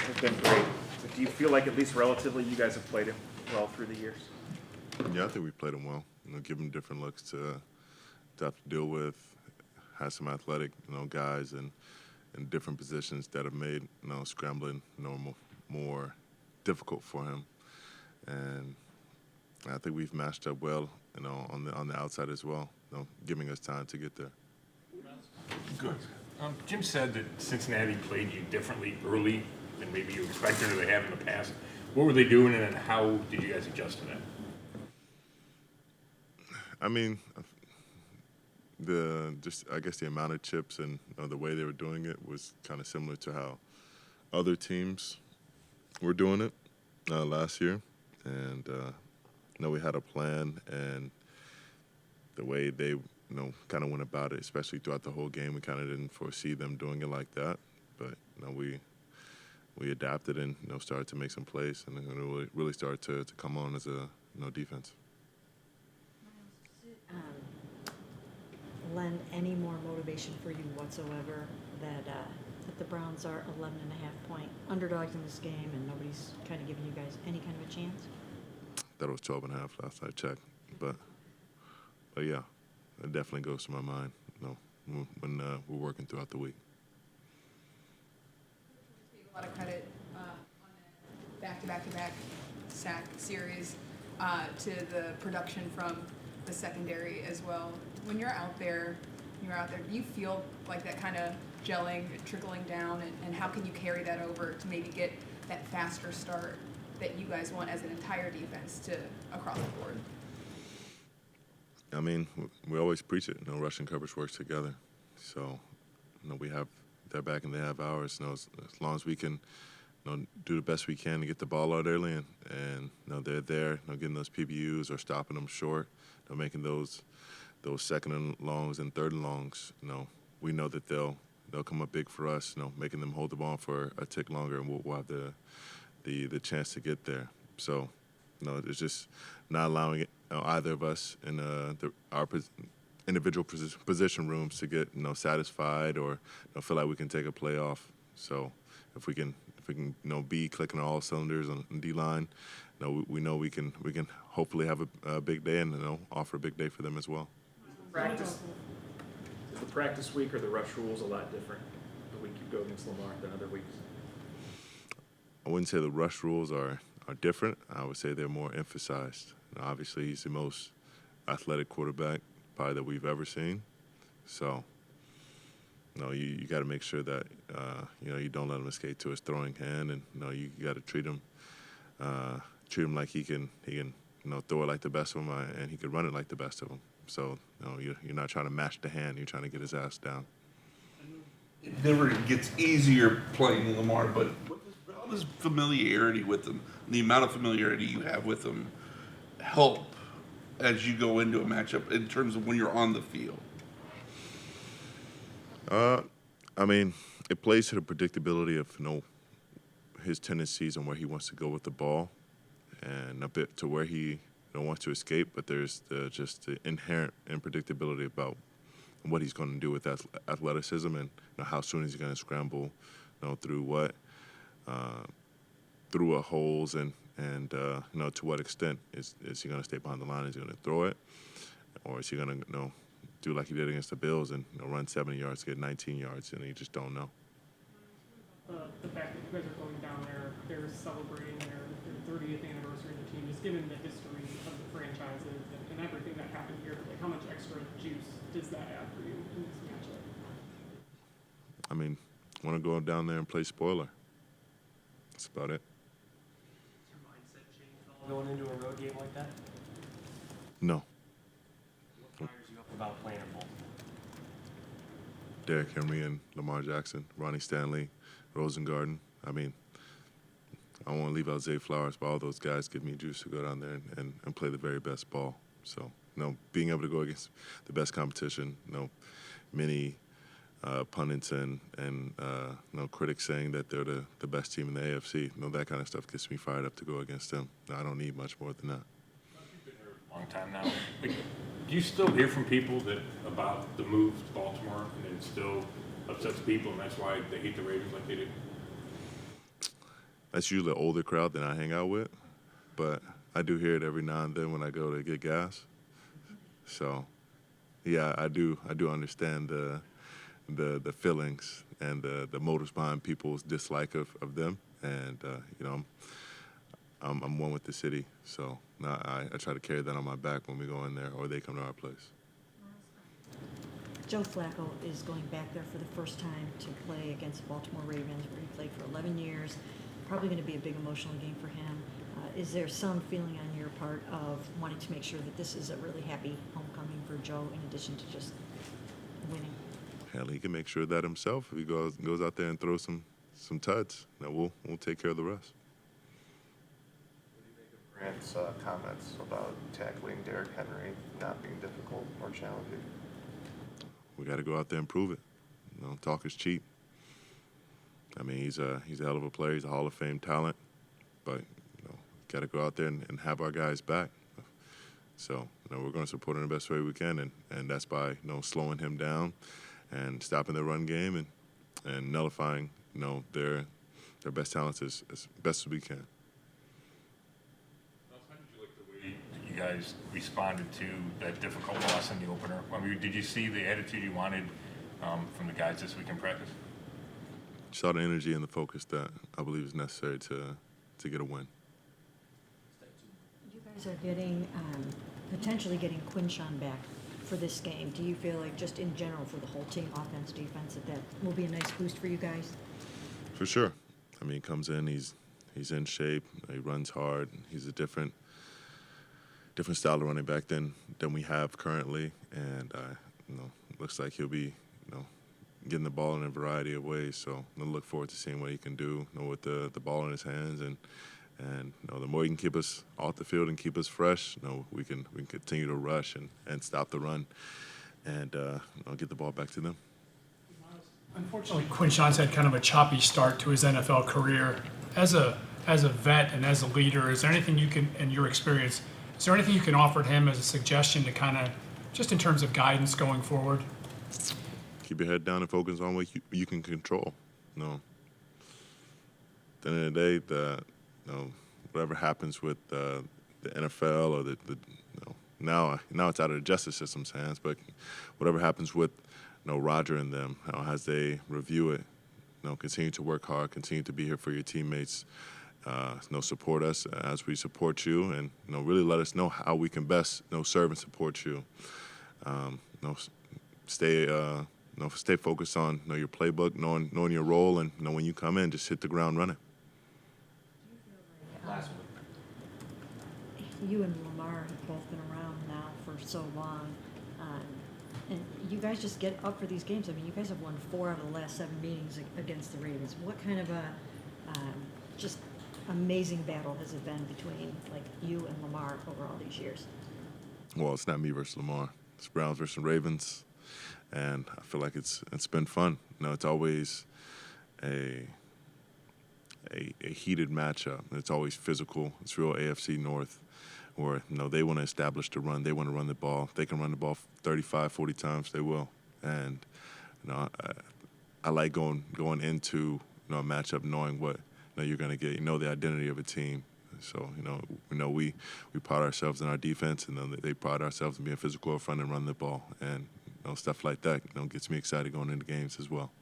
have been great. But do you feel like, at least relatively, you guys have played it well through the years? Yeah, I think we played them well. Give them different looks to have to deal with. Has some athletic, guys in different positions that have made, scrambling more difficult for him. And I think we've matched up well, on the outside as well, giving us time to get there. Good. Jim said that Cincinnati played you differently early than maybe you expected or they have in the past. What were they doing, and how did you guys adjust to that? I mean, I guess the amount of chips and the way they were doing it was kind of similar to how other teams were doing it last year, and we had a plan, and the way they kind of went about it, especially throughout the whole game, we kind of didn't foresee them doing it like that, but we adapted and started to make some plays, and it really started to come on as a defense. Lend any more motivation for you whatsoever that the Browns are 11.5-point underdogs in this game and nobody's kind of giving you guys any kind of a chance? That was 12.5 last I checked, but yeah, it definitely goes to my mind, when we're working throughout the week. Take a lot of credit on that back-to-back-to-back sack series to the production from the secondary as well. When you're out there, do you feel like that kind of gelling, trickling down, and how can you carry that over to maybe get that faster start that you guys want as an entire defense to across the board? I mean, we always preach it. Rush and coverage works together. So, we have their back and they have ours. As long as we can, do the best we can to get the ball out early, and they're there, getting those PBUs or stopping them short, making those second and longs and third and longs. We know that they'll come up big for us. Making them hold the ball for a tick longer, and we'll have the chance to get there. So, it's just not allowing it, either of us in our individual position rooms to get satisfied or feel like we can take a play off. So if we can be clicking on all cylinders on D-line, we know we can hopefully have a big day and offer a big day for them as well. Is the practice week or the rush rules a lot different the week you go against Lamar than other weeks? I wouldn't say the rush rules are different. I would say they're more emphasized. Obviously, he's the most athletic quarterback probably that we've ever seen. So, you got to make sure that you don't let him escape to his throwing hand, and you got to treat him like he can throw it like the best of him, and he can run it like the best of them. So, you're not trying to mash the hand. You're trying to get his ass down. It never gets easier playing Lamar, but how does familiarity with him, the amount of familiarity you have with him, help as you go into a matchup in terms of when you're on the field? I mean, it plays to the predictability of his tendencies and where he wants to go with the ball, and a bit to where he wants to escape. But there's just the inherent unpredictability about what he's going to do with athleticism, and how soon he's going to scramble, through what, through holes, and to what extent is he going to stay behind the line? Is he going to throw it, or is he going to do like he did against the Bills and run 70 yards, get 19 yards, and you just don't know. The fact that you guys are going down there, they're celebrating their 30th anniversary of the team, just given the history of the franchises and everything that happened here, like how much extra juice does that add for you in this matchup? I mean, want to go down there and play spoiler. That's about it. Does your mindset change at all going into a road game like that? No. What fires you up about playing in Baltimore? Derrick Henry and Lamar Jackson, Ronnie Stanley, Rosengarten. I mean, I don't want to leave out Zay Flowers, but all those guys give me juice to go down there and play the very best ball. So, being able to go against the best competition, many pundits and critics saying that they're the best team in the AFC, that kind of stuff gets me fired up to go against them. I don't need much more than that. You've been here a long time now. Do you still hear from people about the move to Baltimore, and it still upsets people, and that's why they hate the Raiders like they do? That's usually an older crowd than I hang out with, but I do hear it every now and then when I go to get gas. So, yeah, I do understand the feelings and the motives behind people's dislike of them, and I'm one with the city, so I try to carry that on my back when we go in there or they come to our place. Joe Flacco is going back there for the first time to play against the Baltimore Ravens, where he played for 11 years. Probably going to be a big emotional game for him. Is there some feeling on your part of wanting to make sure that this is a really happy homecoming for Joe, in addition to just winning? Hell, he can make sure of that himself if he goes out there and throws some tuds. Now we'll take care of the rest. Grant's comments about tackling Derrick Henry not being difficult or challenging. We got to go out there and prove it. Talk is cheap. I mean, he's a hell of a player. He's a Hall of Fame talent, but got to go out there and have our guys back. So we're going to support him the best way we can, and that's by slowing him down and stopping the run game and nullifying their best talents as best as we can. How did you like the way you guys responded to that difficult loss in the opener? I mean, did you see the attitude you wanted from the guys this week in practice? Saw the energy and the focus that I believe is necessary to get a win. You guys are getting, potentially getting Quinshawn back for this game. Do you feel like, just in general for the whole team, offense, defense, that will be a nice boost for you guys? For sure. I mean, he comes in, he's in shape, he runs hard. He's a different style of running back than we have currently, and looks like he'll be getting the ball in a variety of ways. So I look forward to seeing what he can do with the ball in his hands, and the more he can keep us off the field and keep us fresh, we can continue to rush and stop the run and get the ball back to them. Unfortunately, Quinshawn's had kind of a choppy start to his NFL career. As a vet and as a leader, is there anything you can, in your experience, is there anything you can offer him as a suggestion to kind of, just in terms of guidance going forward? Keep your head down and focus on what you can control. At the end of the day, whatever happens with the NFL or the now it's out of the justice system's hands, but whatever happens with Roger and them, as they review it, continue to work hard, continue to be here for your teammates, support us as we support you, and really let us know how we can best serve and support you. Stay focused on your playbook, knowing your role, and when you come in, just hit the ground running. You and Lamar have both been around now for so long, and you guys just get up for these games. I mean, you guys have won 4 out of the last 7 meetings against the Ravens. What kind of a just amazing battle has it been between you and Lamar over all these years? Well, it's not me versus Lamar. It's Browns versus Ravens, and I feel like it's been fun. It's always a heated matchup. It's always physical. It's real AFC North, where they want to establish the run. They want to run the ball. If they can run the ball 35, 40 times, they will. And I like going into a matchup knowing what you're going to get. The identity of a team. So we pride ourselves in our defense, and they pride ourselves in being physical up front and run the ball. And stuff like that gets me excited going into games as well.